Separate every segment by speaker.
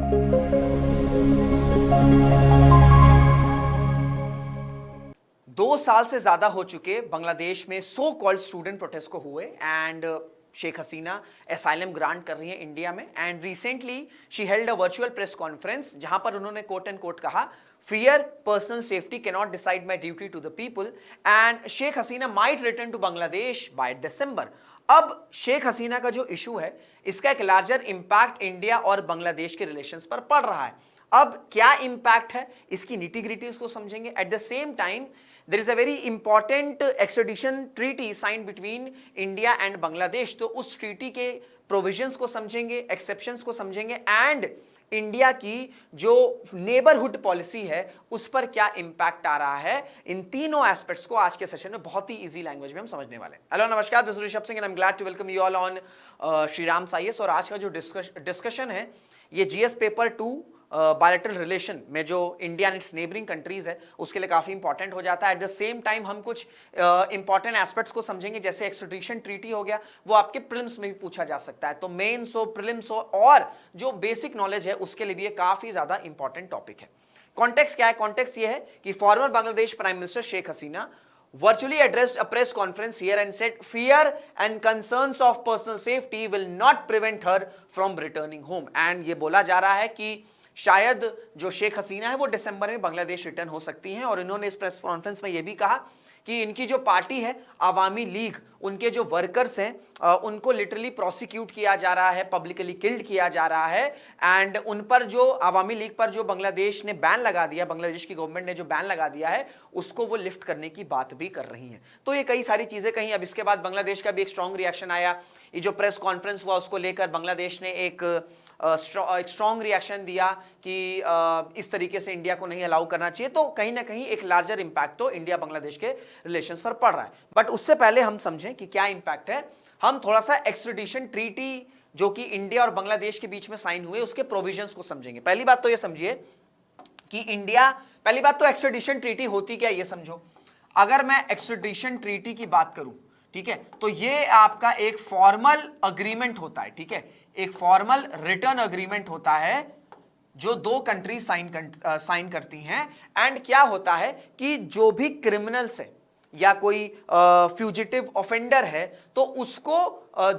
Speaker 1: दो साल से ज्यादा हो चुके बांग्लादेश में सो कॉल्ड स्टूडेंट प्रोटेस्ट को हुए and Sheikh Hasina asylum grant कर रही है इंडिया में and recently she held a virtual press conference जहां पर उन्होंने कोट एंड कोट कहा, fear personal safety can not decide my duty to the people and Sheikh Hasina might return to Bangladesh by December. अब शेख हसीना का जो इशू है इसका एक लार्जर इंपैक्ट इंडिया और बांग्लादेश के रिलेशंस पर पड़ रहा है। अब क्या इंपैक्ट है इसकी निटी-ग्रिटीज को समझेंगे। At the same time there is a very important extradition treaty signed between India and Bangladesh, तो उस treaty के provisions को समझेंगे, exceptions को समझेंगे एंड इंडिया की जो नेबरहुड पॉलिसी है उस पर क्या इंपैक्ट आ रहा है। इन तीनों एस्पेक्ट्स को आज के सेशन में बहुत ही इजी लैंग्वेज में हम समझने वाले हैं। हेलो नमस्कार, this is Rishabh Singh and I am glad to welcome you all on Shriram IAS. और आज का जो डिस्कशन है ये जीएस पेपर 2 बायलैटरल रिलेशन में जो India and it's neighbouring countries है उसके लिए काफी इंपॉर्टेंट हो जाता है। एट द सेम टाइम हम कुछ इंपॉर्टेंट एस्पेक्ट्स को समझेंगे, जैसे एक्सट्रैडिशन ट्रीटी हो गया, वो आपके प्रीलिम्स में भी पूछा जा सकता है। तो मेंस हो, प्रीलिम्स हो और जो बेसिक नॉलेज है उसके लिए भी ये काफी ज्यादा इंपॉर्टेंट टॉपिक है। कॉन्टेक्स्ट क्या है? कॉन्टेक्स्ट ये है कि former Bangladesh prime minister Sheikh Hasina virtually addressed a press conference here and said fear and concerns of personal safety will not prevent her from returning home। and ये बोला जा रहा है कि शायद जो शेख हसीना है वो दिसंबर में बांग्लादेश रिटर्न हो सकती हैं। और इन्होंने इस प्रेस कॉन्फ्रेंस में ये भी कहा कि इनकी जो पार्टी है आवामी लीग, उनके जो वर्कर्स हैं उनको लिटरली प्रोसिक्यूट किया जा रहा है, पब्लिकली किल्ड किया जा रहा है एंड उन पर जो आवामी लीग पर जो बांग्लादेश ने बैन लगा दिया, बांग्लादेश की गवर्नमेंट ने जो बैन लगा दिया है उसको वो लिफ्ट करने की बात भी कर रही हैं। तो ये कई सारी चीजें कहीं। अब इसके बाद बांग्लादेश का भी एक स्ट्रॉन्ग रिएक्शन आया। ये जो प्रेस कॉन्फ्रेंस हुआ उसको लेकर बांग्लादेश ने एक स्ट्रॉन्ग रिएक्शन दिया कि इस तरीके से इंडिया को नहीं अलाउ करना चाहिए। तो कहीं ना कहीं एक लार्जर इंपैक्ट तो इंडिया बांग्लादेश के रिलेशंस पर पड़ रहा है। बट उससे पहले हम समझें कि क्या इंपैक्ट है, हम थोड़ा सा एक्सट्रैडिशन ट्रीटी जो कि इंडिया और बांग्लादेश के बीच में साइन हुए उसके प्रोविजंस को समझेंगे। पहली बात तो ये समझिए कि पहली बात तो एक्सट्रैडिशन ट्रीटी होती क्या ये समझो। अगर मैं एक्सट्रैडिशन ट्रीटी की बात करूं, ठीक है, तो ये आपका एक फॉर्मल अग्रीमेंट होता है, ठीक है, एक फॉर्मल रिटर्न अग्रीमेंट होता है जो दो कंट्री साइन करती हैं। एंड क्या होता है कि जो भी क्रिमिनल्स है या कोई फ्यूजिटिव ऑफेंडर है तो उसको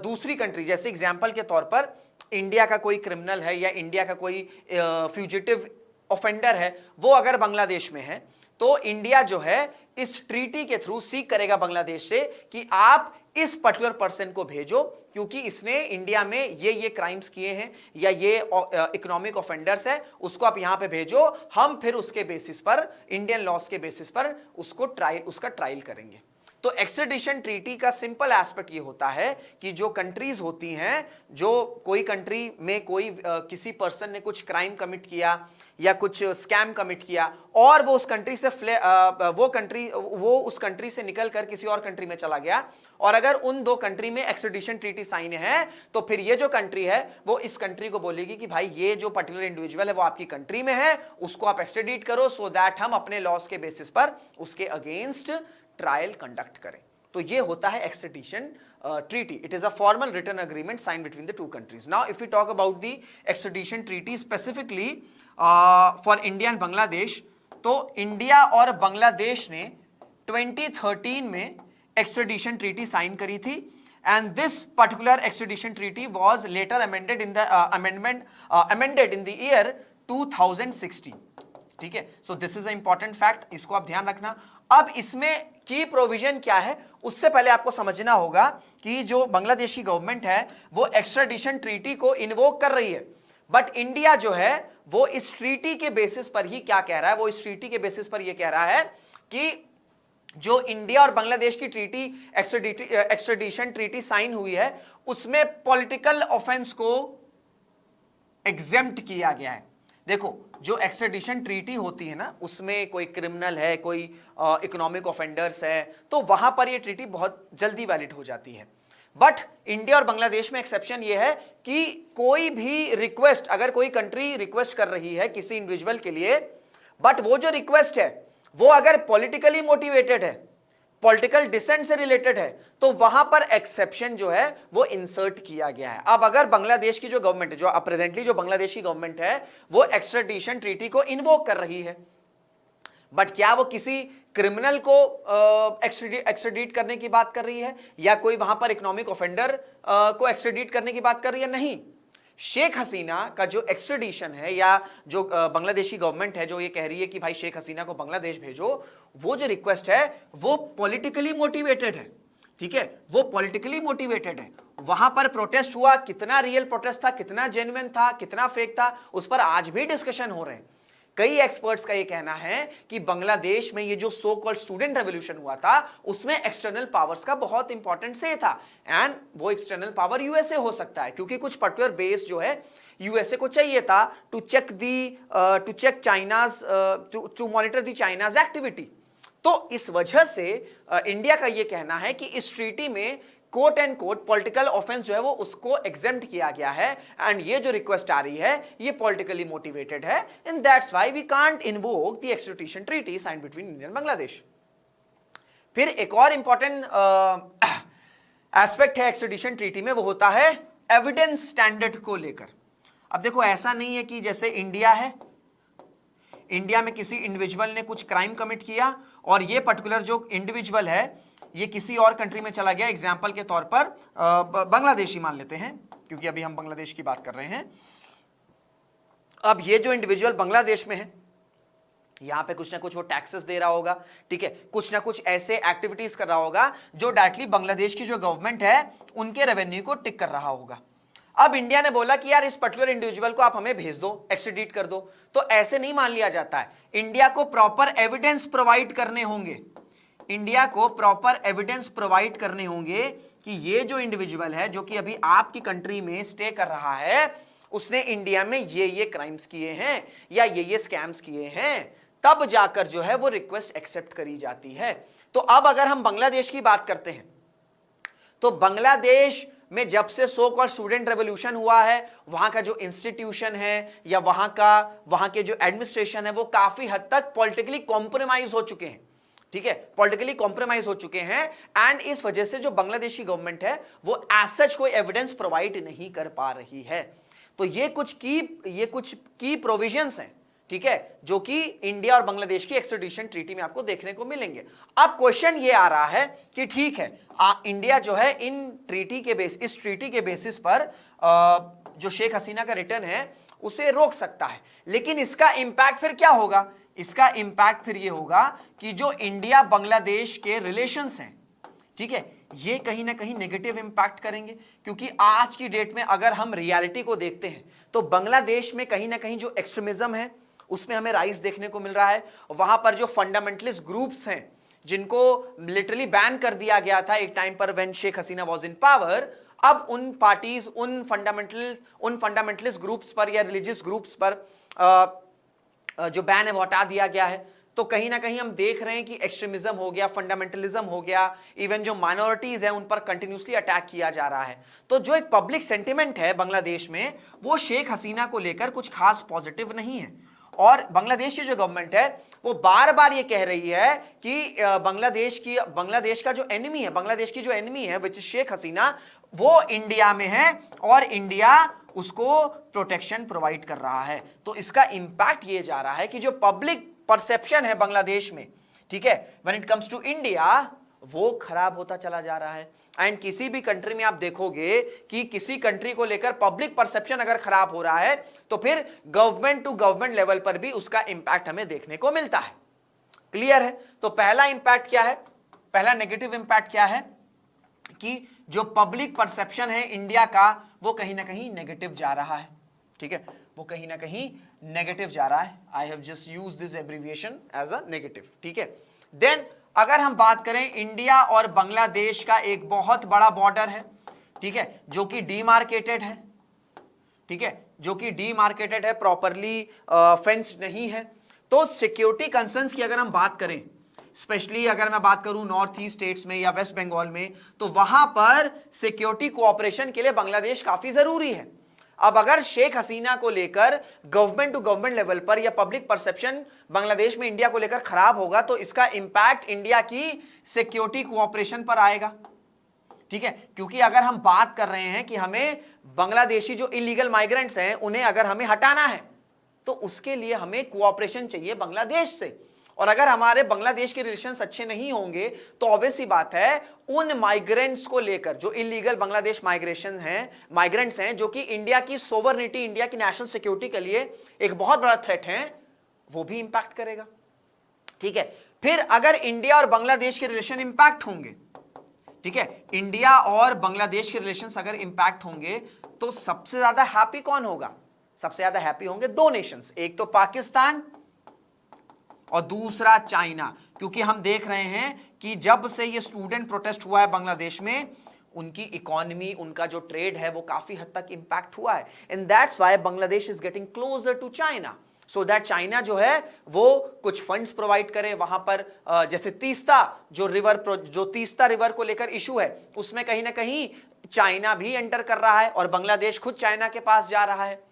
Speaker 1: दूसरी कंट्री, जैसे एग्जांपल के तौर पर इंडिया का कोई क्रिमिनल है या इंडिया का कोई फ्यूजिटिव ऑफेंडर है, वो अगर बांग्लादेश में है तो इंडिया जो है इस ट्रीटी के थ्रू सीक करेगा बांग्लादेश से कि आप इस पर्टिकुलर पर्सन को भेजो क्योंकि इसने इंडिया में ये क्राइम्स किए हैं या ये इकोनॉमिक ऑफेंडर्स है, उसको आप यहां पे भेजो। हम फिर उसके बेसिस पर, इंडियन लॉस के बेसिस पर उसका ट्रायल करेंगे। तो एक्सट्रैडिशन ट्रीटी का सिंपल एस्पेक्ट ये होता है कि जो कंट्रीज होती हैं, जो कोई कंट्री में कोई किसी पर्सन ने कुछ क्राइम कमिट किया या कुछ स्कैम कमिट किया और वो उस कंट्री से वो उस कंट्री से निकलकर किसी और कंट्री में चला गया, और अगर उन दो कंट्री में एक्सट्रैडिशन ट्रीटी साइन है तो फिर ये जो कंट्री है वो इस कंट्री को बोलेगी कि भाई ये जो पर्टिकुलर इंडिविजुअल है वो आपकी कंट्री में है, उसको आप एक्सट्रैडिट करो सो दैट हम अपने लॉस के बेसिस पर उसके अगेंस्ट ट्रायल कंडक्ट करें। तो ये होता है extradition treaty. It is a formal written agreement signed between the two countries. Now, if we talk about the extradition treaty specifically for India and Bangladesh, तो India और बांग्लादेश ने 2013 में एक्सट्रैडिशन ट्रीटी साइन करी थी and this particular extradition treaty was later amended in the amended in the year 2016. ठीक है, so this is a important fact, इसको आप ध्यान रखना। अब इसमें की प्रोविजन क्या है उससे पहले आपको समझना होगा कि जो बांग्लादेश की गवर्नमेंट है वो एक्सट्रैडिशन ट्रीटी को इन्वोक कर रही है, बट इंडिया जो है वो इस ट्रीटी के बेसिस पर ही क्या कह रहा है, वो इस ट्रीटी के बेसिस पर ये कह रहा है कि जो इंडिया और बांग्लादेश की ट्रीटी एक्सट्रैडिशन ट्रीटी साइन हुई है उसमें पॉलिटिकल ऑफेंस को एग्जेम्प्ट किया गया है। देखो, जो एक्सट्रैडिशन ट्रीटी होती है ना उसमें कोई क्रिमिनल है, कोई इकोनॉमिक ऑफेंडर्स है, तो वहां पर ये ट्रीटी बहुत जल्दी वैलिड हो जाती है। बट इंडिया और बांग्लादेश में एक्सेप्शन ये है कि कोई भी रिक्वेस्ट, अगर कोई कंट्री रिक्वेस्ट कर रही है किसी इंडिविजुअल के लिए, बट वो जो रिक्वेस्ट है वो अगर पॉलिटिकली मोटिवेटेड है पॉलिटिकल डिसेंट से रिलेटेड है, तो वहां पर एक्सेप्शन जो है वो इंसर्ट किया गया है। अब अगर बांग्लादेश की जो गवर्नमेंट है, जो प्रेजेंटली जो बांग्लादेशी गवर्नमेंट है, वो एक्स्ट्राडिशन ट्रीटी को इन्वोक कर रही है, बट क्या वो किसी क्रिमिनल को एक्स्ट्राडिट करने की बात कर रही है, या कोई वहां पर इकोनॉमिक ऑफेंडर को एक्स्ट्राडिट करने की बात कर रही है? नहीं। शेख हसीना का जो एक्स्ट्रेडिशन है, या जो बांग्लादेशी गवर्नमेंट है जो ये कह रही है कि भाई शेख हसीना को बांग्लादेश भेजो, वो जो रिक्वेस्ट है वो पॉलिटिकली मोटिवेटेड है। ठीक है, वो पॉलिटिकली मोटिवेटेड है। वहां पर प्रोटेस्ट हुआ, कितना रियल प्रोटेस्ट था, कितना जेन्युइन था, कितना फेक था, उस पर आज भी डिस्कशन हो रहे हैं। कई एक्सपर्ट्स का ये कहना है कि बांग्लादेश में ये जो सो कॉल्ड स्टूडेंट रेवोल्यूशन हुआ था, उसमें एक्सटर्नल पावर्स का बहुत इंपॉर्टेंट से था, एंड वो एक्सटर्नल पावर यूएसए हो सकता है, क्योंकि कुछ पर्टिकुलर बेस जो है यूएसए को चाहिए था to check China's, to monitor the China's activity. तो इस वजह से इंडिया का ये कहना है कि इस ट्रीटी में quote end quote political offence जो है वो उसको एग्जेम्प्ट किया गया है, एंड ये जो रिक्वेस्ट आ रही है ये पॉलिटिकली मोटिवेटेड है, and that's why we can't invoke the extradition treaty signed between India and Bangladesh. फिर एक और इंपॉर्टेंट एस्पेक्ट है एक्स्ट्राडिशन ट्रीटी में, वो होता है एविडेंस स्टैंडर्ड को लेकर। अब देखो, ऐसा नहीं है कि जैसे इंडिया है, इंडिया में किसी इंडिविजुअल ने कुछ क्राइम कमिट किया और ये पर्टिकुलर जो इंडिविजुअल है ये किसी और कंट्री में चला गया, एग्जाम्पल के तौर पर बांग्लादेश ही मान लेते हैं, क्योंकि अभी हम बांग्लादेश की बात कर रहे हैं। अब ये जो इंडिविजुअल बांग्लादेश में है, यहां पे कुछ ना कुछ वो टैक्सेस दे रहा होगा, ठीक है, कुछ ना कुछ ऐसे एक्टिविटीज कर रहा होगा जो डायरेक्टली बांग्लादेश की जो गवर्नमेंट है उनके रेवेन्यू को टिक कर रहा होगा। अब इंडिया ने बोला कि यार इस पर्टिकुलर इंडिविजुअल को आप हमें भेज दो, एक्स्ट्राडिट कर दो, तो ऐसे नहीं मान लिया जाता है। इंडिया को प्रॉपर एविडेंस प्रोवाइड करने होंगे, इंडिया को प्रॉपर एविडेंस प्रोवाइड करने होंगे कि ये जो इंडिविजुअल है जो कि अभी आपकी कंट्री में स्टे कर रहा है, उसने इंडिया में ये क्राइम्स किए हैं या ये स्कैम्स किए हैं, तब जाकर जो है वो रिक्वेस्ट एक्सेप्ट करी जाती है। तो अब अगर हम बांग्लादेश की बात करते हैं, तो बांग्लादेश में जब से सो कॉल्ड स्टूडेंट रेवोल्यूशन हुआ है, वहां का जो इंस्टीट्यूशन है या वहां के जो एडमिनिस्ट्रेशन है वो काफी हद तक पॉलिटिकली कॉम्प्रोमाइज हो चुके हैं। ठीक है, पॉलिटिकली कॉम्प्रोमाइज हो चुके हैं, एंड इस वजह से जो बांग्लादेशी गवर्नमेंट है वो एज सच कोई एविडेंस प्रोवाइड नहीं कर पा रही है। तो ये कुछ की प्रोविजंस हैं, ठीक है, जो कि इंडिया और बांग्लादेश की एक्स्ट्राडिशन ट्रीटी में आपको देखने को मिलेंगे। अब क्वेश्चन ये आ रहा है कि ठीक है, इंडिया जो है इस ट्रीटी के बेसिस पर जो शेख हसीना का रिटर्न है उसे रोक सकता है, लेकिन इसका इंपैक्ट फिर क्या होगा? इसका इंपैक्ट फिर ये होगा कि जो इंडिया बांग्लादेश के रिलेशंस हैं, ठीक है, ये कहीं ना कहीं नेगेटिव इंपैक्ट करेंगे, क्योंकि आज की डेट में अगर हम रियलिटी को देखते हैं तो बांग्लादेश में कहीं ना कहीं जो एक्सट्रीमिज्म है उसमें हमें राइज देखने को मिल रहा है। वहां पर जो फंडामेंटलिस्ट ग्रुप्स हैं जिनको लिटरली बैन कर दिया गया था एक टाइम पर when Sheikh Hasina was in power, अब उन पार्टीज, उन फंडामेंटलिस्ट ग्रुप्स पर या रिलीजियस ग्रुप्स पर जो बैन है वो हटा दिया गया है। तो कहीं ना कहीं हम देख रहे हैं कि एक्सट्रीमिज्म हो गया, फंडामेंटलिज्म हो गया, इवन जो माइनॉरिटीज हैं उन पर कंटिन्यूसली अटैक किया जा रहा है। तो जो एक पब्लिक सेंटिमेंट है बांग्लादेश में, वो शेख हसीना को लेकर कुछ खास पॉजिटिव नहीं है, और बांग्लादेश की जो गवर्नमेंट है वो बार बार ये कह रही है कि बांग्लादेश का जो एनिमी है, बांग्लादेश की जो एनिमी है विच शेख हसीना, वो इंडिया में है और इंडिया उसको प्रोटेक्शन प्रोवाइड कर रहा है। तो इसका इंपैक्ट ये जा रहा है कि जो पब्लिक परसेप्शन है बांग्लादेश में, ठीक है, when it comes to India, वो खराब होता चला जा रहा है। एंड किसी भी कंट्री में आप देखोगे कि किसी कंट्री को लेकर पब्लिक परसेप्शन अगर खराब हो रहा है तो फिर गवर्नमेंट टू गवर्नमेंट लेवल पर भी उसका इंपैक्ट हमें देखने को मिलता है। क्लियर है? तो पहला इंपैक्ट क्या है, पहला नेगेटिव इंपैक्ट क्या है कि जो पब्लिक परसेप्शन है इंडिया का वो कहीं ना कहीं नेगेटिव जा रहा है। ठीक है, वो कहीं ना कहीं नेगेटिव जा रहा है। I have just used this abbreviation as a negative. ठीक है, देन अगर हम बात करें, इंडिया और बांग्लादेश का एक बहुत बड़ा बॉर्डर है, ठीक है, जो कि डीमार्केटेड है, ठीक है, जो कि डीमार्केटेड है, प्रॉपरली फेंस्ड नहीं है। तो सिक्योरिटी कंसर्न्स की अगर हम बात करें, स्पेशली अगर मैं बात करूं नॉर्थ ईस्ट स्टेट्स में या वेस्ट बंगाल में, तो वहां पर सिक्योरिटी कोऑपरेशन के लिए बांग्लादेश काफी जरूरी है। अब अगर शेख हसीना को लेकर गवर्नमेंट टू गवर्नमेंट लेवल पर या पब्लिक परसेप्शन बांग्लादेश में इंडिया को लेकर खराब होगा तो इसका इंपैक्ट इंडिया की सिक्योरिटी कोऑपरेशन पर आएगा। ठीक है, क्योंकि अगर हम बात कर रहे हैं कि हमें बांग्लादेशी जो इलीगल माइग्रेंट्स हैं उन्हें अगर हमें हटाना है तो उसके लिए हमें कोऑपरेशन चाहिए बांग्लादेश से, और अगर हमारे बांग्लादेश के रिलेशंस अच्छे नहीं होंगे तो ऑब्वियस सी बात है उन माइग्रेंट्स को लेकर जो इलीगल बांग्लादेश माइग्रेंट्स हैं जो कि इंडिया की सोवरेनिटी, इंडिया की नेशनल सिक्योरिटी के लिए एक बहुत बड़ा थ्रेट है, वो भी इंपैक्ट करेगा। ठीक है, फिर अगर इंडिया और बांग्लादेश के रिलेशन इंपैक्ट होंगे, ठीक है, इंडिया और बांग्लादेश के रिलेशंस अगर इंपैक्ट होंगे तो सबसे ज्यादा हैप्पी कौन होगा? सबसे ज्यादा हैप्पी होंगे दो नेशंस, एक तो पाकिस्तान और दूसरा चाइना, क्योंकि हम देख रहे हैं कि जब से ये स्टूडेंट प्रोटेस्ट हुआ है बांग्लादेश में, उनकी इकोनॉमी, उनका जो ट्रेड है वो काफी हद तक इंपैक्ट हुआ है, and that's why Bangladesh is getting closer to China, so that China जो है वो कुछ फंड्स प्रोवाइड करे वहां पर। जैसे तीस्ता रिवर को लेकर इशू है, उसमें कहीं ना कहीं चाइना भी एंटर कर रहा है और बांग्लादेश खुद चाइना के पास जा रहा है।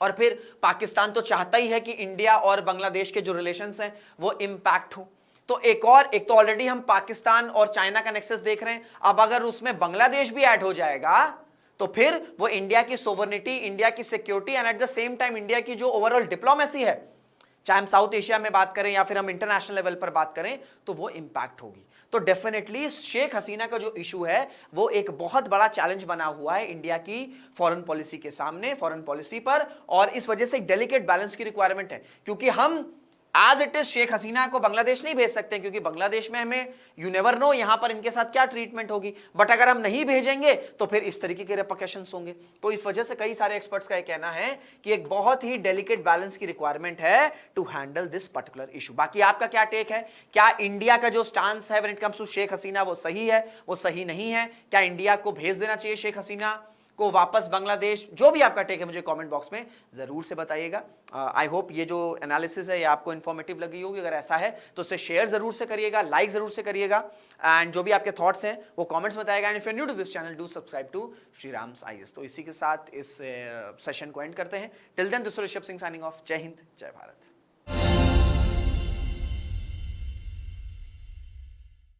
Speaker 1: और फिर पाकिस्तान तो चाहता ही है कि इंडिया और बांग्लादेश के जो रिलेशंस हैं वो इंपैक्ट हो। तो एक तो ऑलरेडी हम पाकिस्तान और चाइना का नेक्सस देख रहे हैं, अब अगर उसमें बांग्लादेश भी ऐड हो जाएगा तो फिर वो इंडिया की सोवरेनिटी, इंडिया की security and at the same time India की जो ओवरऑल डिप्लोमेसी है, चाहे हम साउथ एशिया में बात करें या फिर हम इंटरनेशनल लेवल पर बात करें, तो वो इंपैक्ट होगी। तो डेफिनेटली शेख हसीना का जो इशू है वो एक बहुत बड़ा चैलेंज बना हुआ है इंडिया की फॉरेन पॉलिसी के सामने, फॉरेन पॉलिसी पर, और इस वजह से डेलिकेट बैलेंस की रिक्वायरमेंट है, क्योंकि हम as it is Sheikh Hasina को बांग्लादेश नहीं भेज सकते, क्योंकि बांग्लादेश में हमें यू नेवर नो यहां पर इनके साथ क्या ट्रीटमेंट होगी, बट अगर हम नहीं भेजेंगे तो फिर इस तरीके के रिपरकशंस होंगे। तो इस वजह से कई सारे एक्सपर्ट्स का यह कहना है कि एक बहुत ही डेलिकेट बैलेंस की रिक्वायरमेंट है to handle this particular issue. बाकी आपका क्या टेक है? क्या इंडिया का जो स्टांस है when it comes to Sheikh Hasina वो सही है, वो सही नहीं है? क्या इंडिया को भेज देना चाहिए शेख हसीना को वापस बांग्लादेश? जो भी आपका टेक है मुझे कमेंट बॉक्स में जरूर से बताइएगा। आई होप ये जो एनालिसिस है ये आपको इन्फॉर्मेटिव लगी होगी। अगर ऐसा है तो उसे शेयर जरूर से करिएगा, लाइक जरूर से करिएगा, एंड जो भी आपके थॉट्स हैं वो कमेंट्स बताइएगा। And if you new to this channel do subscribe to Shriram's IAS। तो इसी के साथ इस सेशन को एंड करते हैं। Till then this is Rishabh Singh signing off. जय हिंद, जय भारत।